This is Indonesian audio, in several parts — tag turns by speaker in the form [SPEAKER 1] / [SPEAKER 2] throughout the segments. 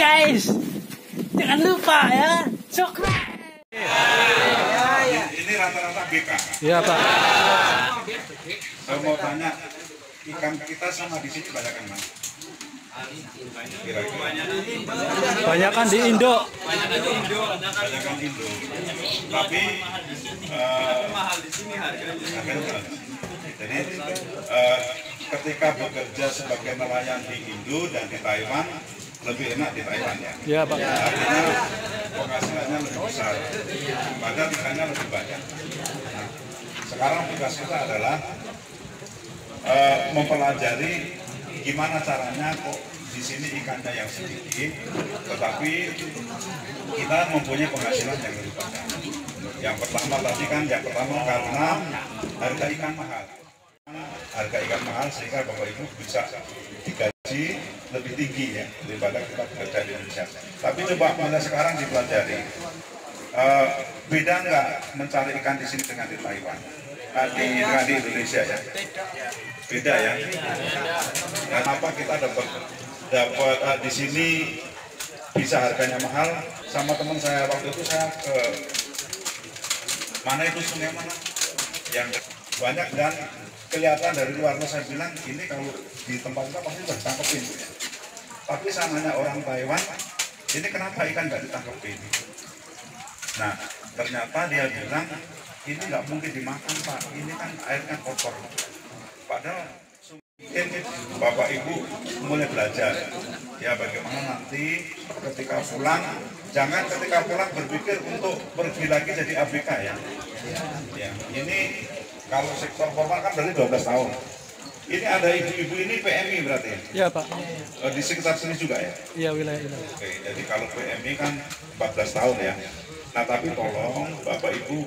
[SPEAKER 1] guys, jangan lupa ya, subscribe.
[SPEAKER 2] Ini rata-rata BK.
[SPEAKER 1] Iya Pak.
[SPEAKER 2] Saya mau tanya, ikan kita sama di sini banyak kan Mas? Kira-kira
[SPEAKER 1] Banyak kan di Indo.
[SPEAKER 2] banyak kan Indo. Tapi mahal di sini harganya. Jadi ketika bekerja sebagai nelayan di Indo dan di Taiwan, lebih enak di Taiwan ya.
[SPEAKER 1] Iya Pak.
[SPEAKER 2] Artinya penghasilannya lebih besar, padahal ikannya lebih banyak. Nah, sekarang tugas kita adalah mempelajari gimana caranya kok di sini ikannya yang sedikit, tetapi kita mempunyai penghasilan yang lebih banyak. Yang pertama tadi kan, karena harga ikan mahal. Harga ikan mahal sehingga Bapak Ibu bisa digaji lebih tinggi ya daripada kita bekerja di Indonesia. Tapi coba mulai sekarang dipelajari, beda nggak mencari ikan di sini dengan di Taiwan? Di Indonesia ya? Beda ya. Kenapa kita dapat di sini bisa harganya mahal? Sama teman saya waktu itu saya ke mana itu sungai mana yang banyak dan kelihatan dari luar, saya bilang ini kalau di tempat kita pasti sudah ditangkepin. Tapi sananya orang Taiwan, ini kenapa ikan nggak ditangkepin? Nah, ternyata dia bilang ini nggak mungkin dimakan Pak, ini kan airnya kotor. Padahal mungkin Bapak Ibu mulai belajar ya bagaimana nanti ketika pulang, jangan ketika pulang berpikir untuk pergi lagi jadi ABK ya. Ya, ini kalau sektor formal kan berarti 12 tahun. Ini ada ibu-ibu ini PMI berarti ya?
[SPEAKER 1] Iya Pak.
[SPEAKER 2] Di sekitar sini juga ya?
[SPEAKER 1] Iya wilayah ini.
[SPEAKER 2] Oke, jadi kalau PMI kan 14 tahun ya. Nah tapi tolong Bapak Ibu,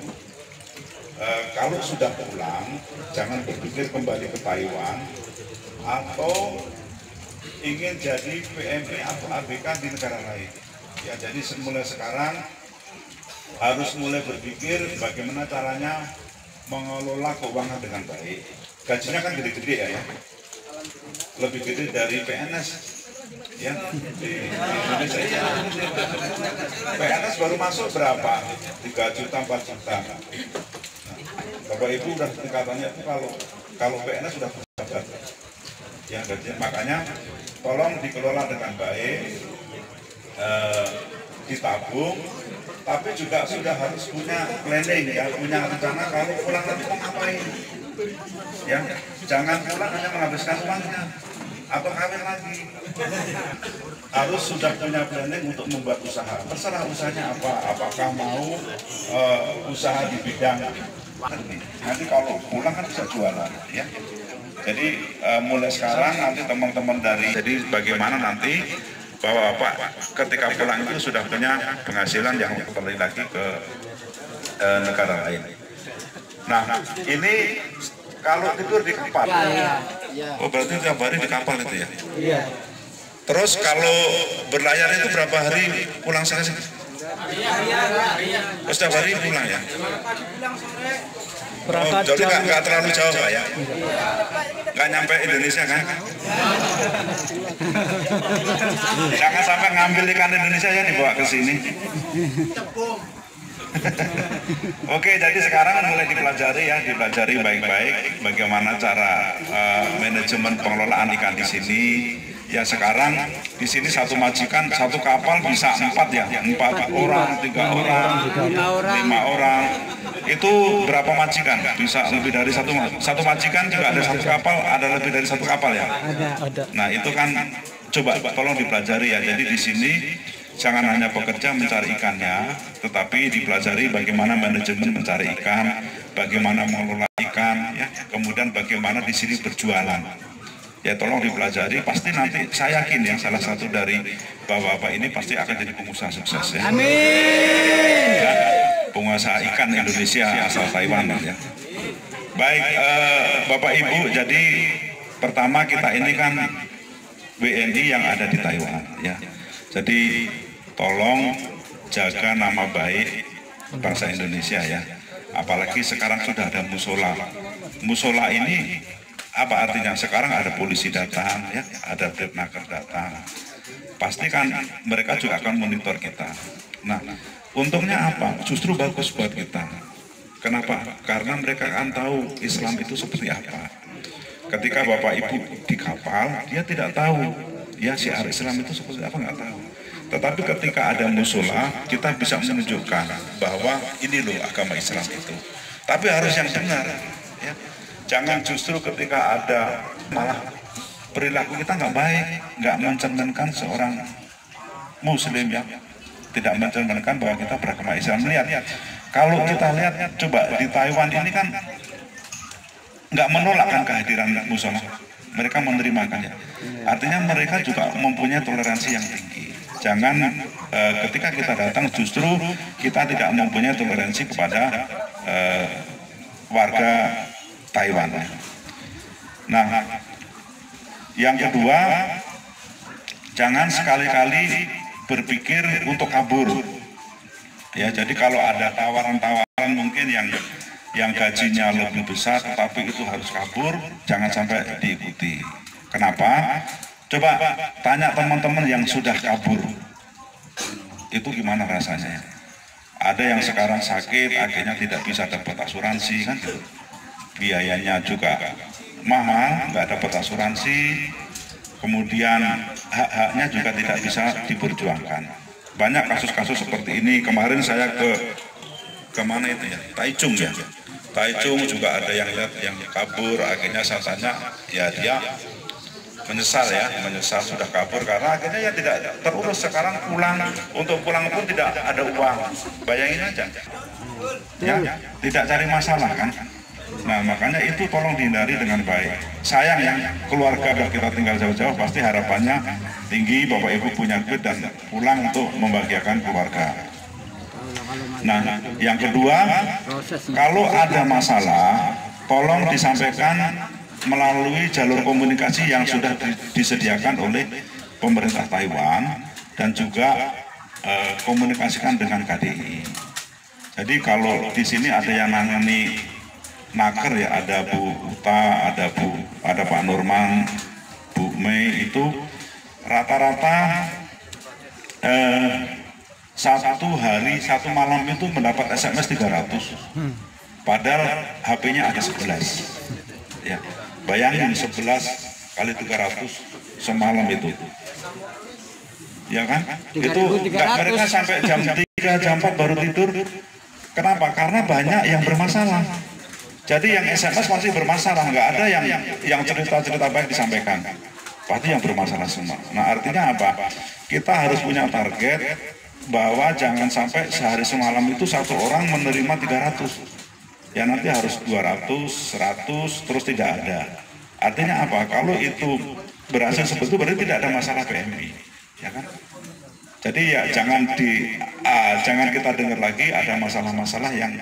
[SPEAKER 2] kalau sudah pulang, jangan berpikir kembali ke Taiwan atau ingin jadi PMI atau ABK di negara lain. Ya, jadi mulai sekarang harus mulai berpikir bagaimana caranya mengelola keuangan dengan baik. Gajinya kan gede-gede ya, lebih gede dari PNS ya di Indonesia. PNS baru masuk berapa? 3 juta, 4 juta. Nah, Bapak Ibu udah tingkatannya itu kalau PNS sudah besar ya, makanya tolong dikelola dengan baik, ditabung. Tapi juga sudah harus punya planning ya, punya rencana kalau pulang nanti mau ngapain. Ya, jangan pulang hanya menghabiskan uangnya atau kawin lagi. Harus sudah punya planning untuk membuat usaha. Terserah usahanya apa, apakah mau usaha di bidang nanti kalau pulang kan bisa jualan ya. Jadi mulai sekarang nanti teman-teman jadi bagaimana nanti bahwa Pak ketika pulang itu sudah punya penghasilan yang kembali lagi ke negara lain. Nah ini kalau tidur di kapal, oh berarti tiap hari di kapal itu ya? Iya. Terus kalau berlayar itu berapa hari pulang sehari? Terus tiap hari pulang ya?
[SPEAKER 1] Berangkat
[SPEAKER 2] jadi nggak terlalu jauh Pak ya? Nggak nyampe Indonesia kan? Jangan sampai ngambil ikan Indonesia ya dibawa ke sini. Oke, jadi sekarang mulai dipelajari baik-baik bagaimana cara manajemen pengelolaan ikan di sini. Ya sekarang di sini satu majikan, satu kapal bisa 4 ya, 4 orang, 3 orang, 5 orang. Itu berapa majikan? Bisa lebih dari satu majikan juga ada satu kapal, ada lebih dari satu kapal ya?
[SPEAKER 1] Ada.
[SPEAKER 2] Nah itu kan coba tolong dipelajari ya. Jadi di sini jangan hanya bekerja mencari ikannya, tetapi dipelajari bagaimana manajemen mencari ikan, bagaimana mengelola ikan, ya, kemudian bagaimana di sini berjualan. Ya tolong dipelajari, pasti nanti saya yakin ya salah satu dari bapak-bapak ini pasti akan jadi pengusaha sukses ya.
[SPEAKER 1] Amin.
[SPEAKER 2] Ya, pengusaha ikan Indonesia asal Taiwan ya. Baik Bapak Ibu, jadi pertama kita ini kan WNI yang ada di Taiwan ya. Jadi tolong jaga nama baik bangsa Indonesia ya. Apalagi sekarang sudah ada musola. Musola ini apa artinya? Sekarang ada polisi datang ya, ada Brignaker datang. pasti kan mereka juga akan monitor kita. Nah, untungnya apa? Justru bagus buat kita. Kenapa? Karena mereka akan tahu Islam itu seperti apa. Ketika Bapak Ibu di kapal, dia tidak tahu ya syiar Islam itu seperti apa, nggak tahu. Tetapi ketika ada musola, kita bisa menunjukkan bahwa ini loh agama Islam itu. Tapi harus yang benar, ya. Jangan justru ketika ada malah perilaku kita nggak baik, nggak mencerminkan seorang Muslim, ya, tidak mencerminkan bahwa kita beragama Islam. Lihat, kalau kita lihat coba di Taiwan ini kan nggak menolakkan kehadiran musola, mereka menerimakan, ya. Artinya mereka juga mempunyai toleransi yang tinggi. Jangan ketika kita datang justru kita tidak mempunyai toleransi kepada warga Taiwan. Nah, yang kedua, jangan sekali-kali berpikir untuk kabur. Ya, jadi kalau ada tawaran-tawaran mungkin yang gajinya lebih besar, tetapi itu harus kabur, jangan sampai diikuti. Kenapa? Coba tanya teman-teman yang sudah kabur, itu gimana rasanya? Ada yang sekarang sakit, akhirnya tidak bisa dapat asuransi, kan gitu. Biayanya juga mahal, nggak dapat asuransi, kemudian hak-haknya juga tidak bisa diperjuangkan. Banyak kasus-kasus seperti ini. Kemarin saya ke mana itu ya? Taichung, ya. Taichung juga ada yang lihat yang kabur, akhirnya saya tanya, ya dia menyesal, ya, menyesal sudah kabur karena akhirnya ya tidak terurus. Sekarang pulang, untuk pulang pun tidak ada uang. Bayangin aja, ya, tidak cari masalah kan. Nah, makanya itu tolong dihindari dengan baik. Sayang ya, keluarga kita tinggal jauh-jauh pasti harapannya tinggi Bapak Ibu punya duit dan pulang untuk membahagiakan keluarga. Nah, yang kedua, kalau ada masalah tolong disampaikan melalui jalur komunikasi yang sudah disediakan oleh pemerintah Taiwan dan juga komunikasikan dengan KDI. Jadi kalau di sini ada yang nangani naker, ya, ada Bu Uta, ada Pak Nurman, Bu Mei, itu rata-rata satu hari, satu malam itu mendapat SMS 300. Padahal HP-nya ada 11. Ya. Bayangin 11 kali 300 semalam itu, ya kan? Itu mereka sampai jam 3, jam 4 baru tidur. Kenapa? Karena banyak yang bermasalah. Jadi yang SMS masih bermasalah, nggak ada yang cerita-cerita baik disampaikan. Pasti yang bermasalah semua. Nah, artinya apa? Kita harus punya target bahwa jangan sampai sehari semalam itu satu orang menerima 300. Ya nanti harus 200, 100, terus tidak ada. Artinya apa? Kalau itu berhasil seperti itu berarti tidak ada masalah PMI, ya kan? Jadi ya jangan kita dengar lagi ada masalah-masalah yang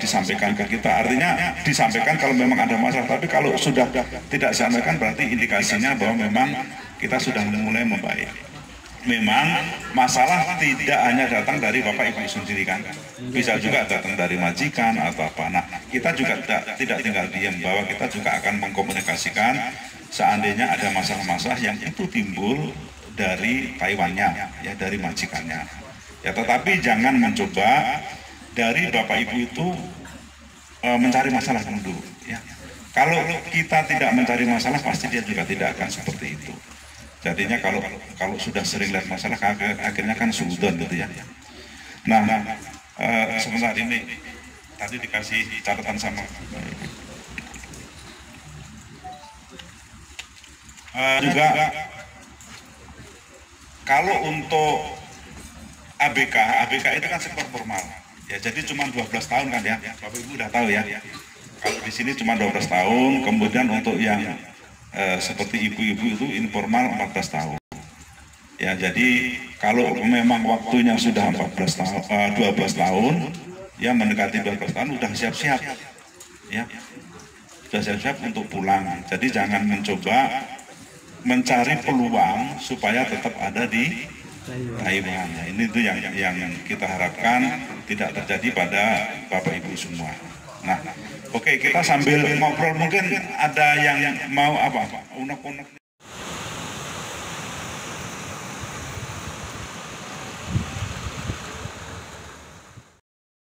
[SPEAKER 2] disampaikan ke kita. Artinya disampaikan kalau memang ada masalah, tapi kalau sudah tidak disampaikan berarti indikasinya bahwa memang kita sudah mulai membaik. Memang masalah tidak hanya datang dari Bapak Ibu sendiri kan, bisa juga datang dari majikan atau apa. Nah, kita juga tidak tinggal diam, bahwa kita juga akan mengkomunikasikan seandainya ada masalah-masalah yang itu timbul dari Taiwannya, ya, dari majikannya. Ya, tetapi jangan mencoba dari Bapak Ibu itu mencari masalah dulu. Ya. Kalau kita tidak mencari masalah, pasti dia juga tidak akan seperti itu. Jadinya kalau sudah sering lihat masalah, akhirnya kan suudon gitu, ya. Nah, sebentar ini tadi dikasih catatan sama juga kalau untuk ABK itu kan sektor formal, ya. Jadi cuma 12 tahun kan, ya. Bapak Ibu udah tahu, ya. Kalau di sini cuma 12 tahun, kemudian untuk yang seperti ibu-ibu itu informal 14 tahun. Ya, jadi kalau memang waktunya sudah 12 tahun, ya mendekati 12 tahun udah siap-siap, ya. Sudah siap-siap untuk pulang. Jadi jangan mencoba mencari peluang supaya tetap ada di Taiwan. Nah, ini itu yang kita harapkan tidak terjadi pada Bapak Ibu semua. Nah, oke, kita sambil ngobrol, mungkin ada yang mau apa? Unek-unek.